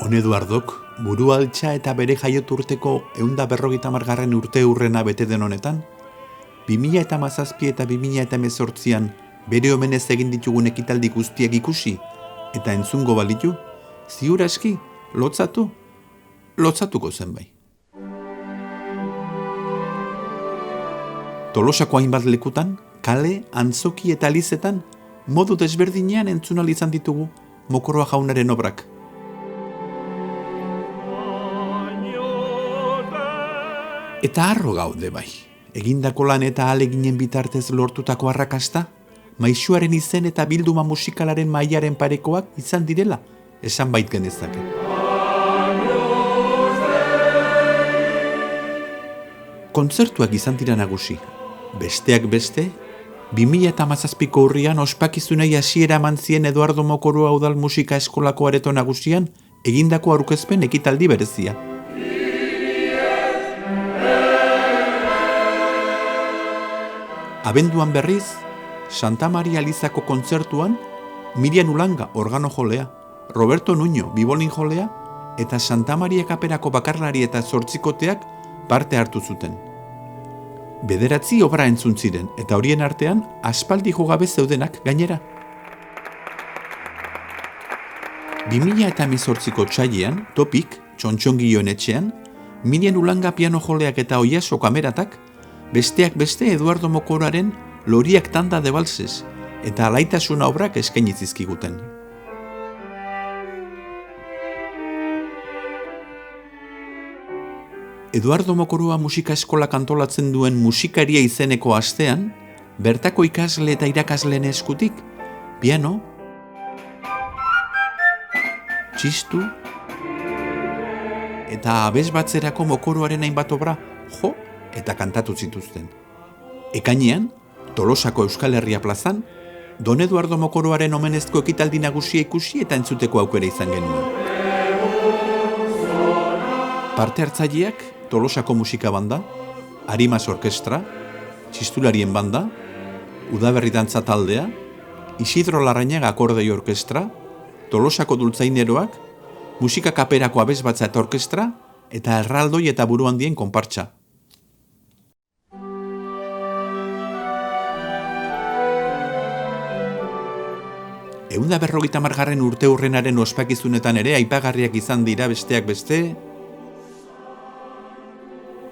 On Eduardok burua altxa eta bere jaiotu urteko 150. urte hurrena bete den honetan, 2017 eta 2018an bere omenez egin ditugun ekitaldi guztiak ikusi eta entzungo balitu, ziur aski, lotzatuko zen bai. Tolosako hainbat lekutan, kale, antzoki eta lizetan, modu desberdinean entzun ahal izan ditugu Mokoroa jaunaren obrak. Eta harro gaude bai, egindako lan eta ahaleginen bitartez lortutako arrakasta, maisuaren izen eta bilduma musikalaren mailaren parekoak izan direla, esan bait genezake. Kontzertuak izan dira nagusi, besteak beste, 2017ko urrian ospakizunei hasiera eman zien Eduardo Mokoroa Udal Musika Eskolako areto nagusian egindako aurkezpen ekitaldi berezia. Abenduan berriz, Santa Maria Elizako kontzertuan, Mirian Ulanga organo jolea, Roberto Nuño bibolin jolea eta Santa Maria kaperako bakarlari eta zortzikoteak parte hartu zuten. 9 obra entzun ziren eta horien artean aspaldi jogabe zeudenak gainera. 2018ko otsailean, Topik, Txontxongioen etxean, Mirian Ulanga piano joleak eta Oiaso kameratak, besteak beste Eduardo Mokoroaren Loriak tanda de balses eta alaitasuna obrak eskaini zizkiguten. Eduardo Mokoroa musika eskola kantolatzen duen musikaria izeneko astean, bertako ikasle eta irakasleen eskutik, piano, txistu eta abesbatzerako Mokoroaren hainbat obra jo eta kantatu zituzten. Ekainean, Tolosako Euskal Herria plazan, Don Eduardo Mokoroaren omenezko ekitaldi nagusia ikusi eta entzuteko aukera izan genuen. Parte hartzaileak Tolosako musika banda, Arimas orkestra, txistularien banda, Udaberri dantza taldea, Isidro Larrañaga akordei orkestra, Tolosako dultzaineroak, musika kaperako abesbatza eta orkestra, eta erraldoi eta buruhandien konpartsa. 150. urte hurrenaren ospakizunetan ere aipagarriak izan dira besteak beste,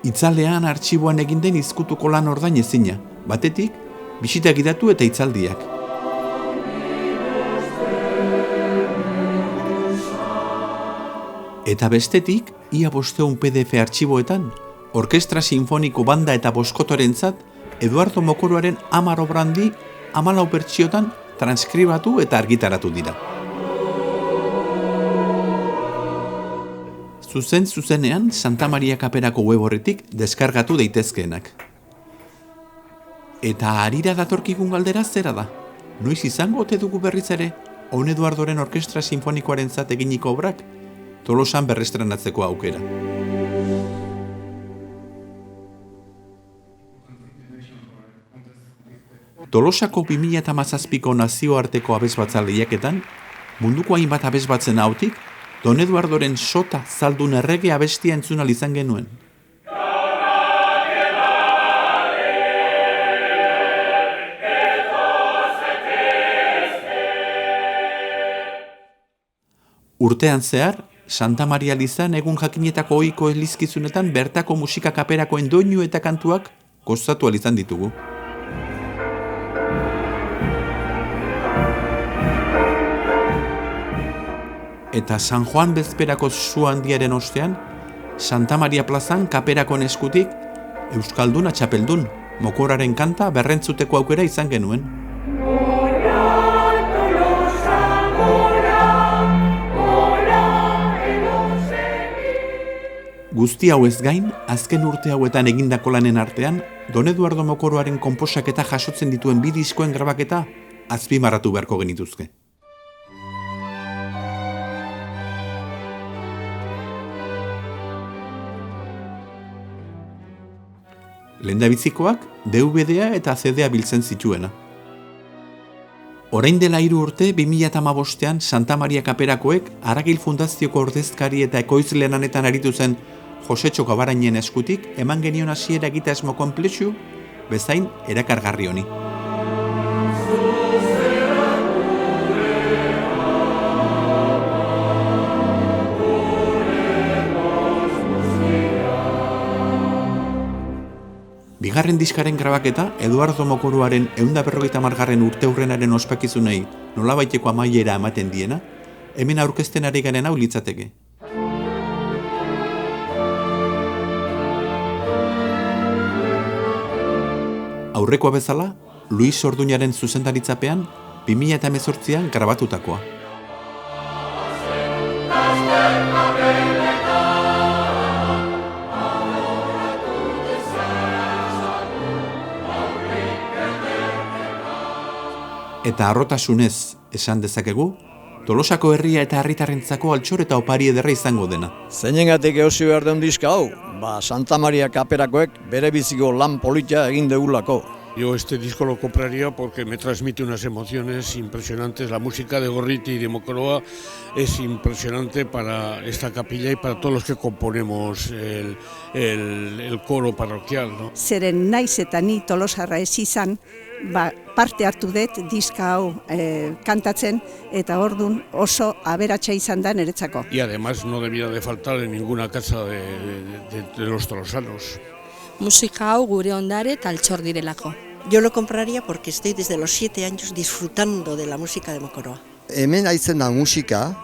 itzalean artxiboan egin den izkutuko lan ordain ezina, batetik, bisita gidatu eta itzaldiak. Eta bestetik, ia 500 PDF artxiboetan, Orkestra Sinfoniko Banda eta Boskotorentzat, Eduardo Mokoroaren 10 obrandi 14 bertsiotan transkribatu eta argitaratu dira. Zuzenean Santa Maria kaperako web horretik deskargatu daitezkeenak. Eta harira datorkigun galdera zera da? Noiz izango ote dugu berriz ere, On Eduardoren Orkestra Sinfonikoarentzat eginiko obrak, Tolosan berrestrenatzeko aukera. Tolosako 2017ko nazioarteko abesbatza lehiaketan, munduko hainbat abesbatzen hautik, Don Eduardoren sota zaldun errege abestia entzun ahal izan genuen. Urtean zehar, Santa Maria Elizan egun jakinetako ohiko elizkizunetan bertako musika kaperakoen doinu eta kantuak gozatu ahal izan ditugu. Eta San Juan bezperako su handiaren ostean, Santa Maria plazan kaperakoen eskutik, Euskalduna txapeldun, Mokoraren kanta berrentzuteko aukera izan genuen. Guzti hau ez gain, azken urte hauetan egindako lanen artean, Don Eduardo Mokoroaren konposaketa jasotzen dituen 2 diskoen grabaketa azpimarratu beharko genituzke. Lehendabizikoak DVD-a eta CD-a biltzen zituena. Orain dela 3 urte, 2015ean Santa Maria Kaperakoek Aragil Fundazioko ordezkari eta ekoizle lanetan aritu zen Josetxo Gabarainen eskutik eman genion hasiera egitasmo konplexu bezain erakargarri honi. Bigarren diskaren grabaketa, Eduardo Mokoruaren 150. urteurrenaren ospakizunei nolabaiteko amaiera ematen diena, hemen aurkezten ari garen hau litzateke. Aurrekoa bezala, Luis Orduñaren zuzendaritzapean 2018an grabatutakoa. Eta harrotasunez esan dezakegu, Tolosako herria eta herritarrentzako altxor eta opari ederra izango dena. Zeinengatik eosi behar den diska hau? Santa Maria Kaperakoek bere biziko lan polita egin deulako. Yo este disco lo compraría porque me transmite unas emociones impresionantes. La música de Gorriti y de Mokoroa es impresionante para esta capilla y para todos los que componemos el coro parroquial, ¿no? Zeren naiz eta ni Tolosarra ez izan, parte hartu dut diska hau kantatzen eta ordun oso aberatsa izan da niretzako. Y además no debía de faltar en ninguna casa de los tolosanos. Musika hau gure ondare eta altxor direlako. Yo lo compraría porque estoy desde los 7 años disfrutando de la música de Mokoroa. Hemen aitzen da musika,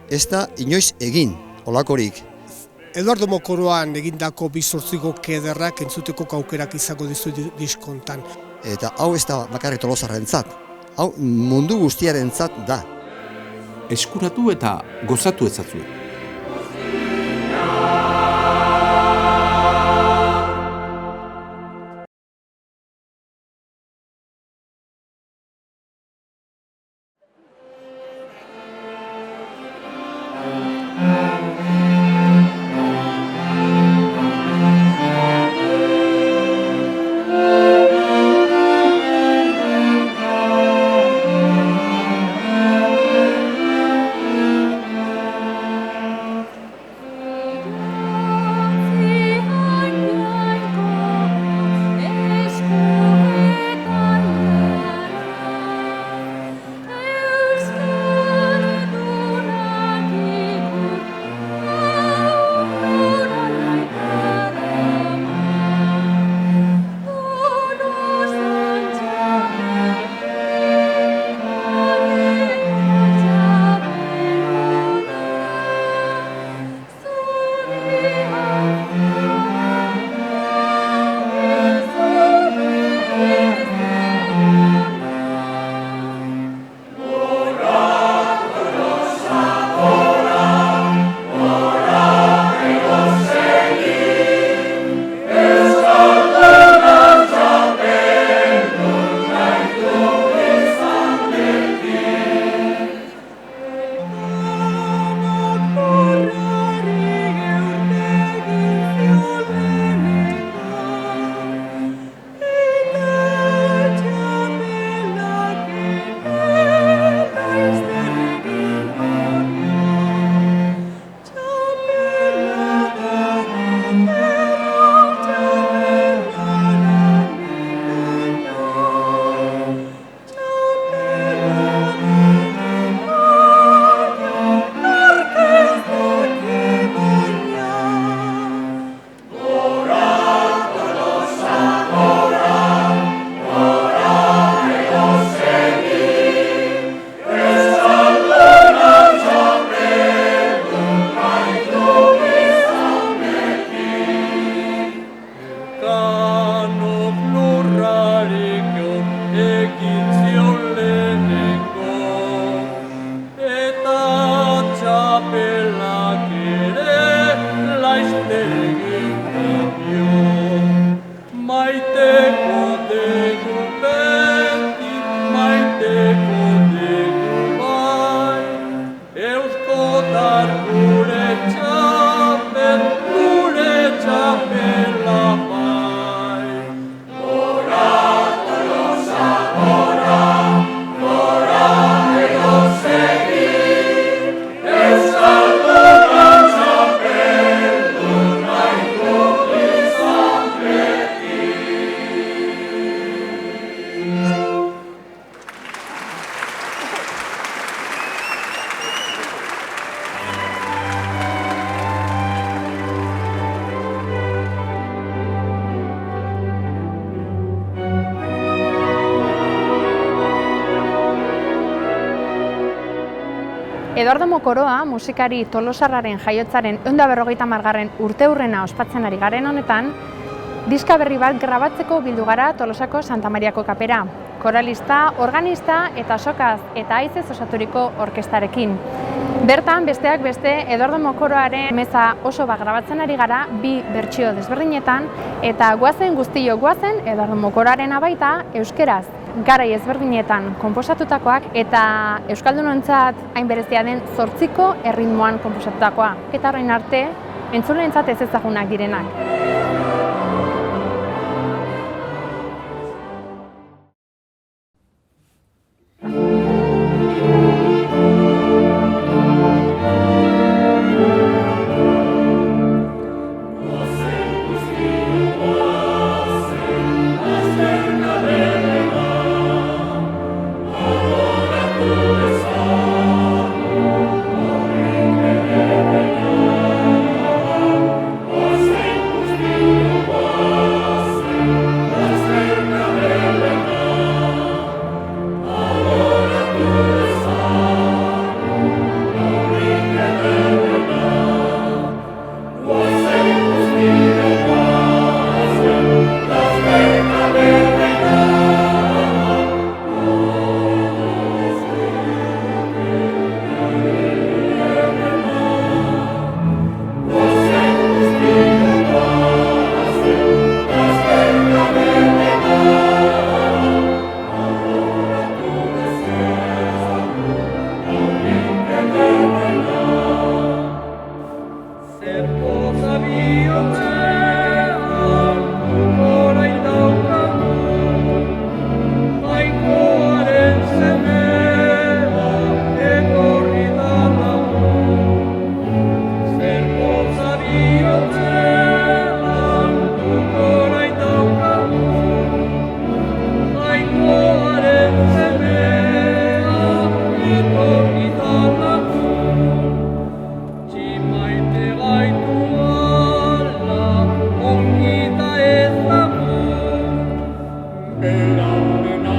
ez da inoiz egin, olakorik. Eduardo Mokoroan egindako 18 kederrak entzuteko aukerak izango dizu diskontan. Eta hau ez da bakarrik Tolosarrentzat, hau mundu guztiarentzat da. Eskuratu eta gozatu ezazue. Ora, Eduardo Mokoroa, musikari tolosarraren jaiotzaren 150. urteurrena ospatzen ari garen honetan, diska berri bat grabatzeko bildu gara Tolosako Santa Mariako kapera. Koralista, organista eta sokaz eta haizez osaturiko orkestarekin. Bertan, besteak beste, Eduardo Mokoroaren meza oso bat grabatzen ari gara, 2 bertsio desberdinetan, eta guazen Eduardo Mokoroaren baita euskeraz, garai ezberdinetan konposatutakoak eta euskaldunontzat hain berezia den 8 erritmoan konposatutakoa. Eta orain arte, entzuleentzat ez ezagunak direnak. Era